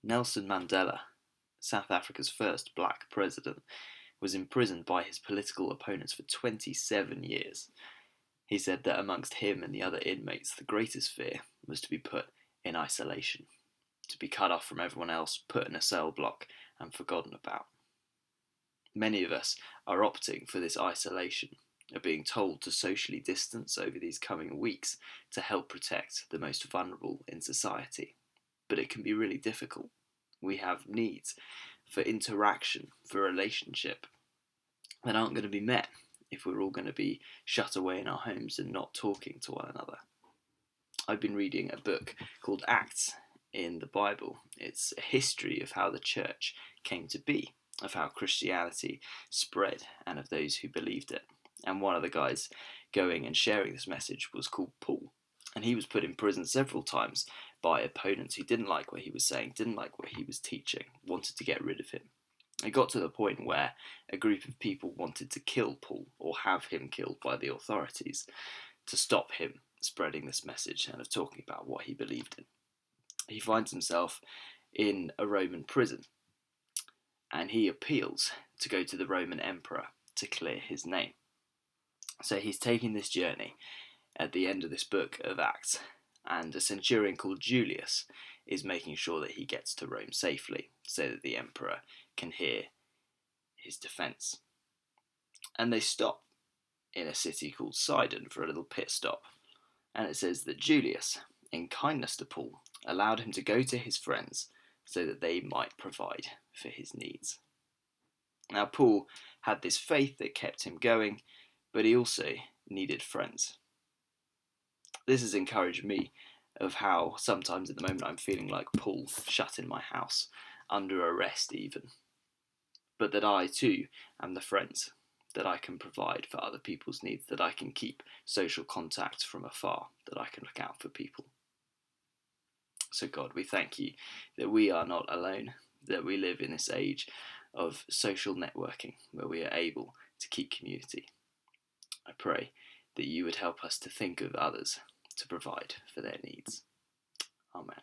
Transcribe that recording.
Nelson Mandela, South Africa's first black president, was imprisoned by his political opponents for 27 years. He said that amongst him and the other inmates, the greatest fear was to be put in isolation, to be cut off from everyone else, put in a cell block, and forgotten about. Many of us are opting for this isolation, are being told to socially distance over these coming weeks to help protect the most vulnerable in society. But it can be really difficult. We have needs for interaction, for relationship, that aren't going to be met if we're all going to be shut away in our homes and not talking to one another. I've been reading a book called Acts in the Bible. It's a history of how the church came to be, of how Christianity spread, and of those who believed it. And one of the guys going and sharing this message was called Paul. And he was put in prison several times by opponents who didn't like what he was saying, didn't like what he was teaching, wanted to get rid of him. It got to the point where a group of people wanted to kill Paul or have him killed by the authorities to stop him spreading this message and of talking about what he believed in. He finds himself in a Roman prison and he appeals to go to the Roman emperor to clear his name. So he's taking this journey at the end of this book of Acts, and a centurion called Julius is making sure that he gets to Rome safely so that the emperor can hear his defence. And they stop in a city called Sidon for a little pit stop, and it says that Julius, in kindness to Paul, allowed him to go to his friends so that they might provide for his needs. Now, Paul had this faith that kept him going, but he also needed friends. This has encouraged me of how sometimes at the moment I'm feeling like Paul, shut in my house, under arrest even. But that I too am the friends that I can provide for other people's needs, that I can keep social contact from afar, that I can look out for people. So God, we thank you that we are not alone, that we live in this age of social networking where we are able to keep community. I pray that you would help us to think of others to provide for their needs. Amen.